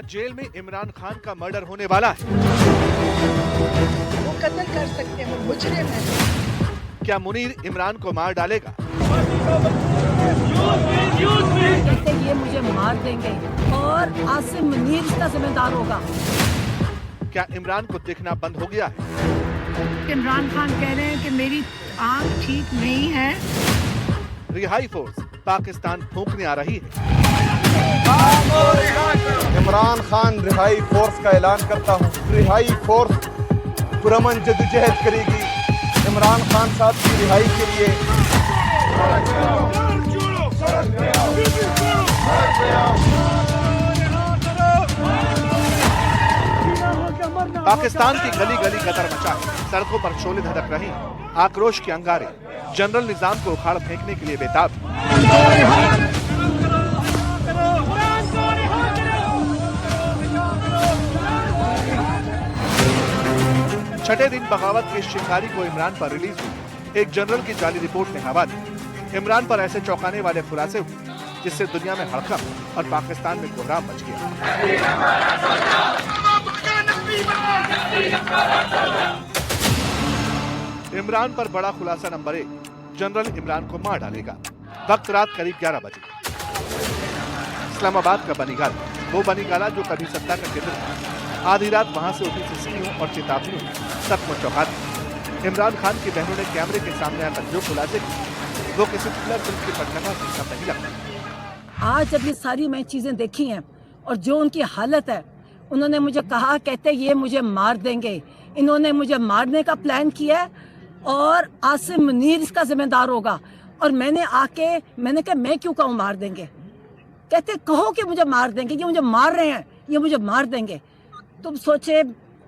Jail में इमरान खान का murder होने वाला है। वो कत्ल कर सकते हैं, वो मुजरिम है। क्या मुनीर इमरान को मार डालेगा? कहते ये मुझे मार देंगे और आसिम मुनीर इसका जिम्मेदार होगा। क्या इमरान को दिखना बंद हो गया है? इमरान खान कह रहे हैं कि मेरी आंख ठीक नहीं है। रिहाई फोर्स पाकिस्तान फूंकने आ रही है। इमरान खान रिहाई फोर्स का ऐलान करता हूँ। रिहाई फोर्स पुरअमन जद्दोजहद करेगी इमरान खान साहब की रिहाई के लिए। पाकिस्तान की गली गली गदर मचा है, सड़कों पर शोले धधक रहे हैं, आक्रोश के अंगारे जनरल निजाम को उखाड़ फेंकने के लिए बेताब। छठे दिन बगावत के शिकारी को इमरान पर रिलीज हुई एक जनरल की जाली रिपोर्ट ने हवा दी। इमरान पर ऐसे चौंकाने वाले खुलासे हुए जिससे दुनिया में हड़कंप और पाकिस्तान में कोहराम मच गया। इमरान पर बड़ा खुलासा नंबर 1, जनरल इमरान को मार डालेगा। वक्त रात करीब 11 बजे। इस्लामाबाद का बनीगाला, वो बनीगाला जो कभी सत्ता का केंद्र था, आधी रात वहां से उठी सिसकियों और चेतावनियों सबको चौंका दिया। इमरान खान की बहनों ने कैमरे के सामने आकर जो खुलासे किए वो किसी थ्रिलर फिल्म की पटकथा से कम नहीं लगता। आज जब ये सारी मैं चीजें देखी हैं और जो उनकी हालत है, उन्होंने मुझे कहा, कहते ये मुझे मार देंगे, इन्होंने मुझे मारने का प्लान किया है और आसिम मुनीर इसका जिम्मेदार होगा। और मैंने कहा मैं क्यों कहूँ मार देंगे, कहते कहो कि मुझे मार देंगे, ये मुझे मार रहे हैं, ये मुझे मार देंगे। तुम सोचे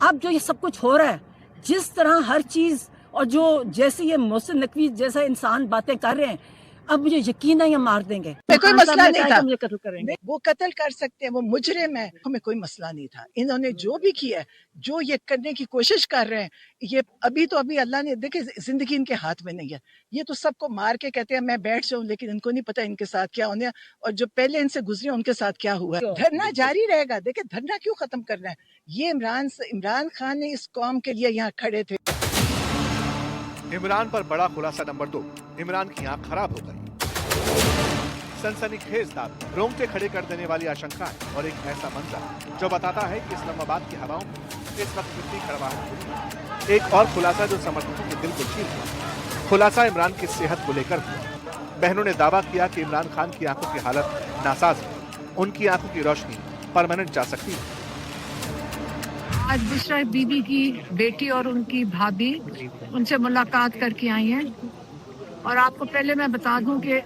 अब जो ये सब कुछ हो रहा है, जिस तरह हर चीज और जो जैसे ये मोहसिन नकवी जैसा इंसान बातें कर रहे हैं, अब मुझे यकीन है ये मार देंगे। कोई मसला नहीं था, मुझे कत्ल करेंगे। वो कत्ल कर सकते हैं, वो मुजरिम है, हमें कोई मसला नहीं था। इन्होंने जो भी किया है, जो ये करने की कोशिश कर रहे हैं, ये अभी अल्लाह ने देखे, जिंदगी इनके हाथ में नहीं है। ये तो सबको मार के कहते हैं मैं बैठ जाऊं, लेकिन इनको नहीं पता इनके साथ क्या होने और जो पहले इनसे गुजरे उनके साथ क्या हुआ। धरना जारी रहेगा। देखिए धरना क्यों खत्म करना है? ये इमरान खान ने इस कौम के लिए यहाँ खड़े थे। इमरान पर बड़ा खुलासा नंबर 2, इमरान की आंख खराब हो गई। सनसनीखेज दावे, रोंगटे खड़े कर देने वाली आशंकाएं और एक ऐसा मंजर जो बताता है कि इस्लामाबाद की हवाओं में इस वक्त कितनी कड़वाहट हुई। एक और खुलासा जो समर्थकों के दिल को छीन गया। खुलासा इमरान की सेहत को लेकर हुआ। बहनों ने दावा किया कि इमरान खान की आंखों की हालत नासाज है, उनकी आंखों की रोशनी परमानेंट जा सकती है। आज बिशरा बीबी की बेटी और उनकी भाभी उनसे मुलाकात करके आई हैं और आपको पहले मैं बता दूं कि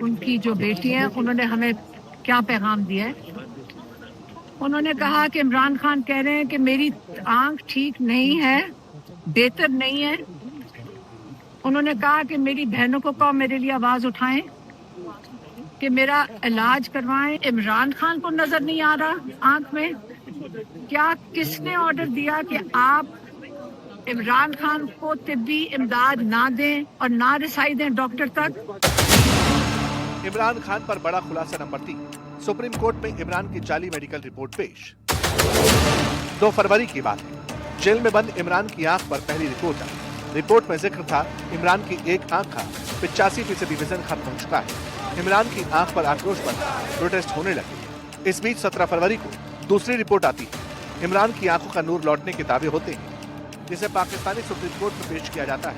उनकी जो बेटी है उन्होंने हमें क्या पैगाम दिया है। उन्होंने कहा कि इमरान खान कह रहे हैं कि मेरी आंख ठीक नहीं है, बेहतर नहीं है। उन्होंने कहा कि मेरी बहनों को कहो मेरे लिए आवाज उठाएं कि मेरा इलाज करवाएं। इमरान खान को नजर नहीं आ रहा आंख में? क्या किसने ऑर्डर दिया कि आप इमरान खान को तिब्बी इमदाद ना दें और ना रसाई दें डॉक्टर तक? इमरान खान पर बड़ा खुलासा नंबर 3, सुप्रीम कोर्ट में इमरान की जाली मेडिकल रिपोर्ट पेश। 2 फरवरी की बात है, जेल में बंद इमरान की आंख पर पहली रिपोर्ट आई। रिपोर्ट में जिक्र था इमरान की एक आंख का 85% विजन खत्म हो चुका है। इमरान की आंख पर आक्रोश बढ़ा, प्रोटेस्ट होने लगे। इस बीच 17 फरवरी को दूसरी रिपोर्ट आती है। इमरान की आंखों का नूर लौटने के दावे होते हैं, जिसे पाकिस्तानी सुप्रीम कोर्ट में पेश किया जाता है।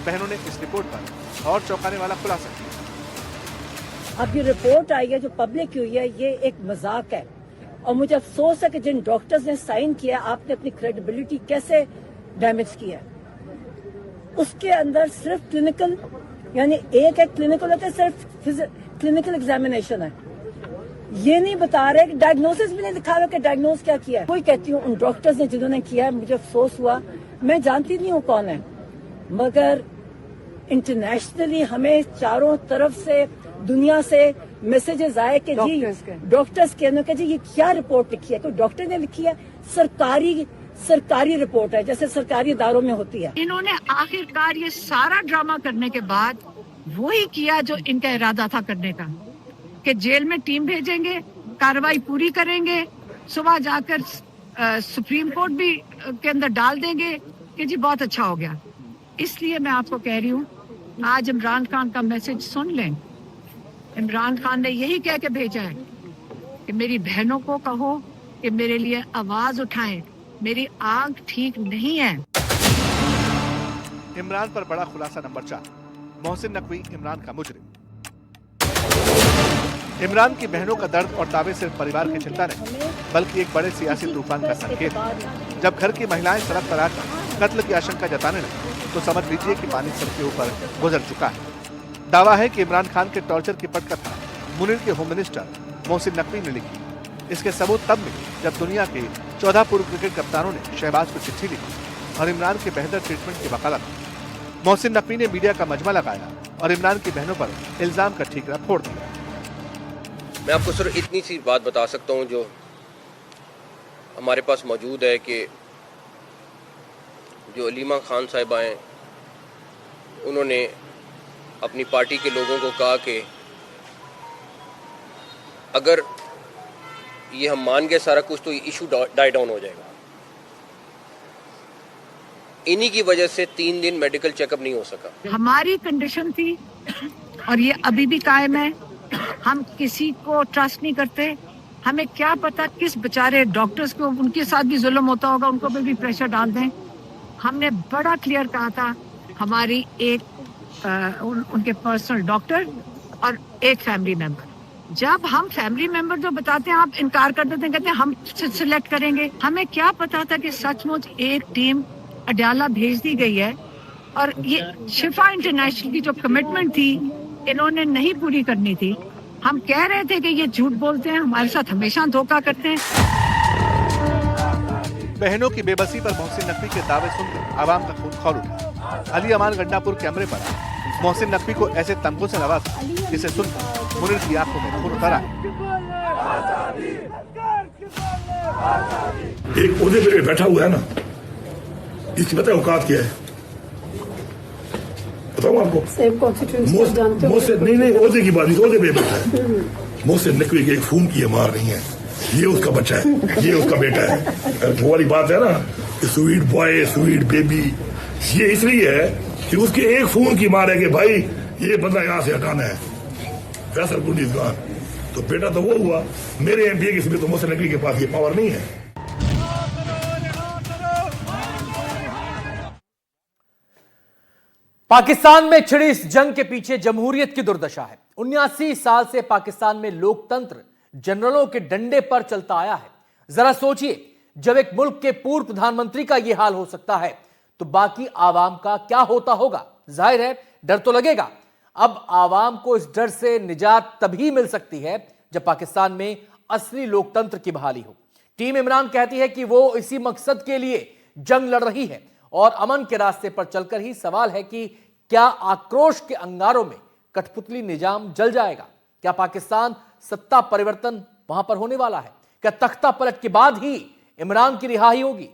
बहनों ने इस रिपोर्ट पर और चौंकाने वाला खुलासा किया। अब ये रिपोर्ट आई है जो पब्लिक हुई है, ये एक मजाक है और मुझे अफसोस है कि जिन डॉक्टर्स ने साइन किया, आपने अपनी क्रेडिबिलिटी कैसे डैमेज किया। उसके अंदर सिर्फ क्लिनिकल, यानी एक है क्लिनिकल होता है, सिर्फ क्लिनिकल एग्जामिनेशन है। ये नहीं बता रहे कि डायग्नोसिस भी नहीं दिखा रहे कि डायग्नोस क्या किया है। कोई कहती हूँ उन डॉक्टर्स ने जिन्होंने किया है, मुझे अफसोस हुआ। मैं जानती नहीं हूँ कौन है, मगर इंटरनेशनली हमें चारों तरफ से दुनिया से मैसेजेस आए कि जी डॉक्टर्स के जी ये क्या रिपोर्ट लिखी है? कोई डॉक्टर ने लिखी है? सरकारी रिपोर्ट है, जैसे सरकारी इदारों में होती है। इन्होंने आखिरकार ये सारा ड्रामा करने के बाद वही किया जो इनका इरादा था करने का, कि जेल में टीम भेजेंगे, कार्रवाई पूरी करेंगे, सुबह जाकर सुप्रीम कोर्ट भी के अंदर डाल देंगे कि जी बहुत अच्छा हो गया। इसलिए मैं आपको कह रही हूँ, आज इमरान खान का मैसेज सुन लें। इमरान खान ने यही कह के भेजा है कि मेरी बहनों को कहो कि मेरे लिए आवाज उठाएं, मेरी आंख ठीक नहीं है। इमरान पर बड़ा खुलासा नंबर 4, मोहसिन नकवी इमरान का मुजरिम। इमरान की बहनों का दर्द और दावे सिर्फ परिवार की चिंता नहीं, बल्कि एक बड़े सियासी तूफान का संकेत है। जब घर की महिलाएं सड़क पर आकर कत्ल की आशंका जताने लगी तो समझ लीजिए कि पानी सर के ऊपर गुजर चुका है। दावा है कि इमरान खान के टॉर्चर की पटकथा मुनीर के होम मिनिस्टर मोहसिन नकवी ने लिखी। इसके सबूत तब मिले जब दुनिया के 14 पूर्व क्रिकेट कप्तानों ने शहबाज को चिट्ठी लिखी और इमरान के बेहतर ट्रीटमेंट की वकालत की। मोहसिन नकवी ने मीडिया का मजमा लगाया और इमरान की बहनों पर इल्जाम का ठीकरा फोड़ दिया। मैं आपको सिर्फ इतनी सी बात बता सकता हूँ जो हमारे पास मौजूद है कि जो अलीमा खान साहिबा हैं, उन्होंने अपनी पार्टी के लोगों को कहा कि अगर ये हम मान गए सारा कुछ तो ये इशू डाई डाउन हो जाएगा। इन्हीं की वजह से 3 दिन मेडिकल चेकअप नहीं हो सका। हमारी कंडीशन थी और ये अभी भी कायम है। हम किसी को ट्रस्ट नहीं करते। हमें क्या पता किस बेचारे डॉक्टर्स को, उनके साथ भी जुल्म होता होगा, उनको पे भी प्रेशर डाल दें। हमने बड़ा क्लियर कहा था, हमारी एक उनके पर्सनल डॉक्टर और एक फैमिली मेंबर। जब हम फैमिली मेंबर जो बताते हैं आप इनकार कर देते हैं, कहते हैं हम सिलेक्ट करेंगे। हमें क्या पता था कि सचमुच एक टीम अडयाला भेज दी गई है और ये शिफा इंटरनेशनल की जो कमिटमेंट थी इन्होंने नहीं पूरी करनी थी। हम कह रहे थे कि ये झूठ बोलते हैं, हमारे साथ हमेशा धोखा करते हैं। बहनों की बेबसी पर मोहसिन नकवी के दावे सुनकर आवाम का खून खौल उठा। अली अमान गंडापुर कैमरे पर मोहसिन नकवी को ऐसे तमगों से नवाजा जिसे सुनकर मुनीर की आंखों में खून उतर आया। एक ओहदे पे बैठा हुआ है ना, इसकी पता है औकात क्या है? बताऊं आपको? मोहसिन नहीं ओहदे की बात नहीं, ओहदे पे बैठा है। मोहसिन नकवी के एक खून की मार नहीं है, ये उसका बच्चा है, ये उसका बेटा है। वो वाली बात है ना, स्वीट बॉय स्वीट बेबी, ये इसलिए है कि उसके एक खून की मार है कि भाई ये बंदा यहाँ से हटाना है, फैसल कुंडीज खान। तो बेटा तो वो हुआ, मेरे एमपीए किसी में तो मोहसिन नकवी के पास ये पावर नहीं है। पाकिस्तान में छिड़ी इस जंग के पीछे जमहूरियत की दुर्दशा है। 79 साल से पाकिस्तान में लोकतंत्र जनरलों के डंडे पर चलता आया है। जरा सोचिए, जब एक मुल्क के पूर्व प्रधानमंत्री का यह हाल हो सकता है तो बाकी आवाम का क्या होता होगा? जाहिर है डर तो लगेगा। अब आवाम को इस डर से निजात तभी मिल सकती है जब पाकिस्तान में असली लोकतंत्र की बहाली हो। टीम इमरान कहती है कि वो इसी मकसद के लिए जंग लड़ रही है और अमन के रास्ते पर चलकर ही। सवाल है कि क्या आक्रोश के अंगारों में कठपुतली निजाम जल जाएगा? क्या पाकिस्तान सत्ता परिवर्तन वहां पर होने वाला है? क्या तख्ता पलट के बाद ही इमरान की रिहाई होगी?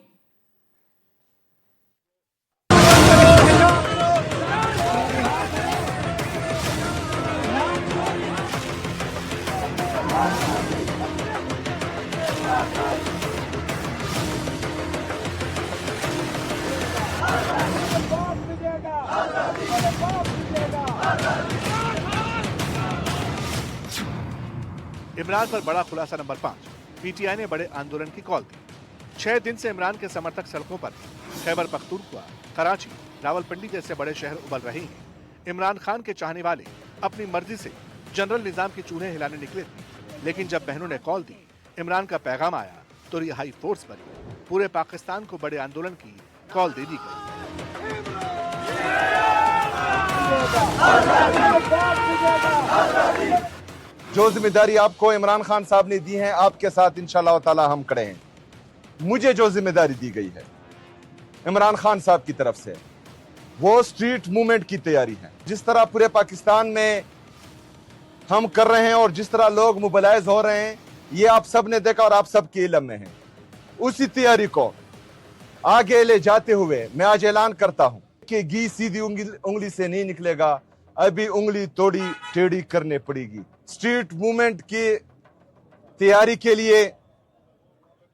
इमरान पर बड़ा खुलासा नंबर 5, पीटीआई ने बड़े आंदोलन की कॉल दी। 6 दिन से इमरान के समर्थक सड़कों पर खैबर पख्तूनख्वा, कराची, रावलपिंडी जैसे बड़े शहर उबल रहे हैं। इमरान खान के चाहने वाले अपनी मर्जी से जनरल निजाम की चूल्हे हिलाने निकले थे, लेकिन जब बहनों ने कॉल दी, इमरान का पैगाम आया तो रिहाई फोर्स बनी। पूरे पाकिस्तान को बड़े आंदोलन की कॉल दे दी गई। जो जिम्मेदारी आपको इमरान खान साहब ने दी है, आपके साथ इंशाअल्लाह ताला हम खड़े हैं। मुझे जो जिम्मेदारी दी गई है इमरान खान साहब की तरफ से, वो स्ट्रीट मूवमेंट की तैयारी है। जिस तरह पूरे पाकिस्तान में हम कर रहे हैं और जिस तरह लोग मोबिलाइज हो रहे हैं, ये आप सब ने देखा और आप सब के इल्म में है। उसी तैयारी को आगे ले जाते हुए मैं आज ऐलान करता हूं कि घी सीधी उंगली से नहीं निकलेगा, अभी उंगली तोड़ी टेढ़ी करने पड़ेगी। स्ट्रीट मूवमेंट की तैयारी के लिए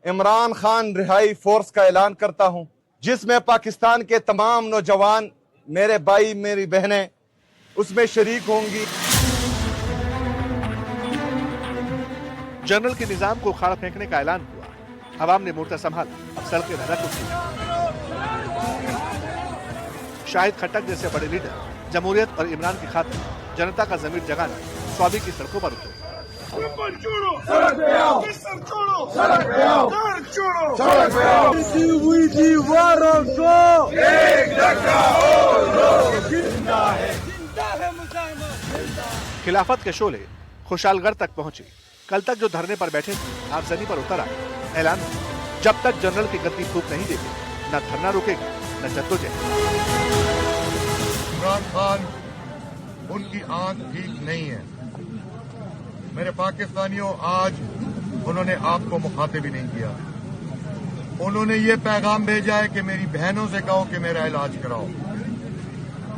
इमरान खान रिहाई फोर्स का ऐलान करता हूं, जिसमें पाकिस्तान के तमाम नौजवान, मेरे भाई, मेरी बहनें उसमें शरीक होंगी। जनरल के निजाम को उखाड़ फेंकने का ऐलान हुआ। अवाम ने मोर्चा संभाला, अब सड़कें रख उठी। शाहिद खट्टक जैसे बड़े लीडर जमहूरियत और इमरान की खातिर जनता का जमीर जगाने स्वाभी की सड़कों पर उतरे। खिलाफत के शोले खुशालगढ़ तक पहुंचे। कल तक जो धरने पर बैठे थे आगजनी पर उतर आए। ऐलान, जब तक जनरल की गद्दी फूंक नहीं देगी न धरना रुकेगा न जद्दोजहद। इमरान खान, उनकी आंख ठीक नहीं है। मेरे पाकिस्तानियों, आज उन्होंने आपको मुखातिब ही नहीं किया। उन्होंने ये पैगाम भेजा है कि मेरी बहनों से कहो कि मेरा इलाज कराओ।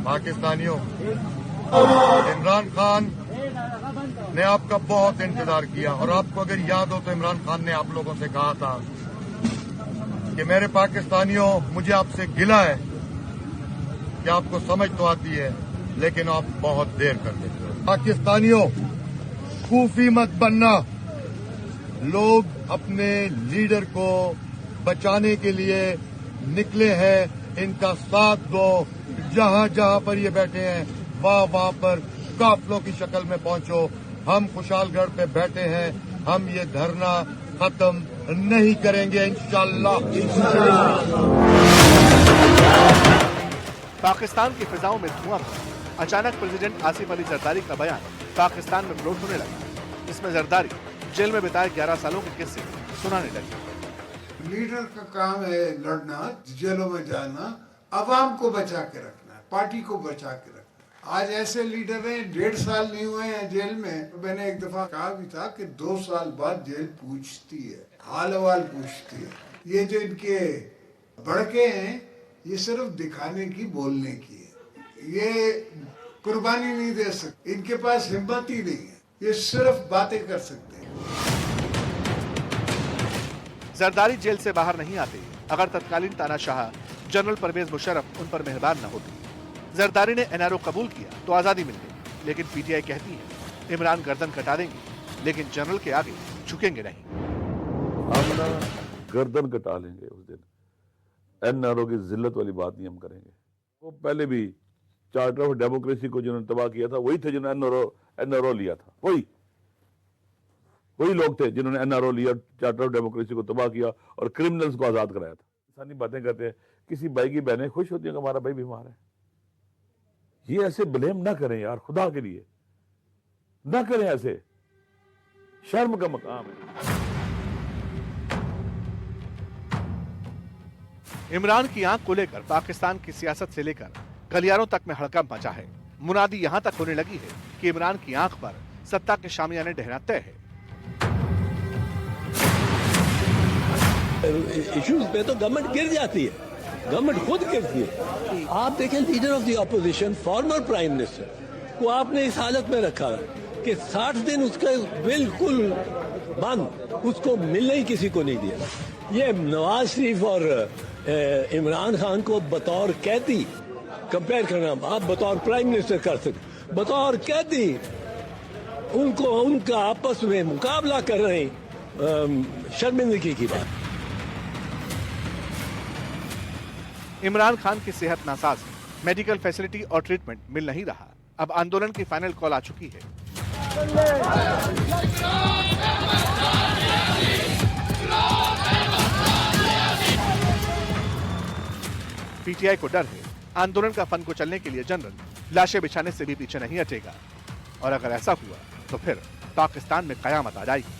पाकिस्तानियों, इमरान खान ने आपका बहुत इंतजार किया, और आपको अगर याद हो तो इमरान खान ने आप लोगों से कहा था कि मेरे पाकिस्तानियों, मुझे आपसे गिला है कि आपको समझ तो आती है लेकिन आप बहुत देर कर देते हो। पाकिस्तानियों, खूफी मत बनना। लोग अपने लीडर को बचाने के लिए निकले हैं, इनका साथ दो। जहां जहां पर ये बैठे हैं वहां पर काफिलों की शक्ल में पहुंचो। हम खुशालगढ़ पे बैठे हैं, हम ये धरना खत्म नहीं करेंगे इंशाअल्लाह। पाकिस्तान की फिजाओं में धुआं था। अचानक प्रेसिडेंट आसिफ अली जरदारी का बयान पाकिस्तान में फ्लोट होने लगा। इसमें जरदारी जेल में बिताए 11 सालों के किस्से सुनाने लगे। लीडर का काम है लड़ना, जेलों में जाना, अवाम को बचा के रखना, पार्टी को बचा के रखना। आज ऐसे लीडर हैं 1.5 साल नहीं हुए हैं जेल में। मैंने एक दफा कहा भी था कि 2 साल बाद जेल पूछती है, हाल अहवाल पूछती है। ये जो इनके बड़के हैं, ये सिर्फ दिखाने की, बोलने की है। ये कुर्बानी नहीं दे सकते, इनके पास हिम्मत ही नहीं है, ये सिर्फ बातें कर सकते हैं। जरदारी जेल से बाहर नहीं आते अगर तत्कालीन तानाशाह जनरल परवेज मुशर्रफ उन पर मेहरबान न होते। जरदारी ने एनआरओ कबूल किया तो आजादी मिल गई, लेकिन पीटीआई कहती है इमरान गर्दन कटा देंगे लेकिन जनरल के आगे झुकेंगे नहीं। हम ना गर्दन कटा लेंगे उस दिन। एनआरओ की जिल्लत वाली बात नहीं हम करेंगे। वो पहले भी चार्टर ऑफ डेमोक्रेसी को जिन्होंने तबाह किया था वही थे जिन्होंने एनआरओ लिया था। वही लोग थे जिन्होंने एनआरओ लिया, चार्टर ऑफ डेमोक्रेसी को तबाह किया और क्रिमिनल्स को आजाद कराया था। इंसानी बातें करते हैं। किसी भाई की बहनें खुश होती हैं कि हमारा भाई बीमार है। ये ऐसे ब्लेम ना करें यार, खुदा के लिए ना करें ऐसे, शर्म का मकाम है। इमरान की आंख को लेकर पाकिस्तान की सियासत से लेकर गलियारों तक में हड़कंप मचा है। मुनादी यहां तक होने लगी है कि इमरान की आंख पर सत्ता के शामियाने डहना तय है। इश्यूज पे तो गवर्नमेंट गिर जाती है, गवर्नमेंट खुद गिरती है। आप देखें, leader of the opposition, former prime minister को आपने इस हालत में रखा कि 60 दिन उसका बिल्कुल बंद, उसको मिलने ही किसी को नहीं दिया। ये नवाज शरीफ और इमरान खान को बतौर कैदी कंपेयर करना, आप बतौर प्राइम मिनिस्टर कर सकते, बतौर कैदी उनको उनका आपस में मुकाबला कर रहे हैं, शर्मिंदगी की बात। इमरान खान की सेहत नासाज है, मेडिकल फैसिलिटी और ट्रीटमेंट मिल नहीं रहा। अब आंदोलन की फाइनल कॉल आ चुकी है। पीटीआई को डर है आंदोलन का फन को चलने के लिए जनरल लाशें बिछाने से भी पीछे नहीं हटेगा, और अगर ऐसा हुआ तो फिर पाकिस्तान में कयामत आ जाएगी।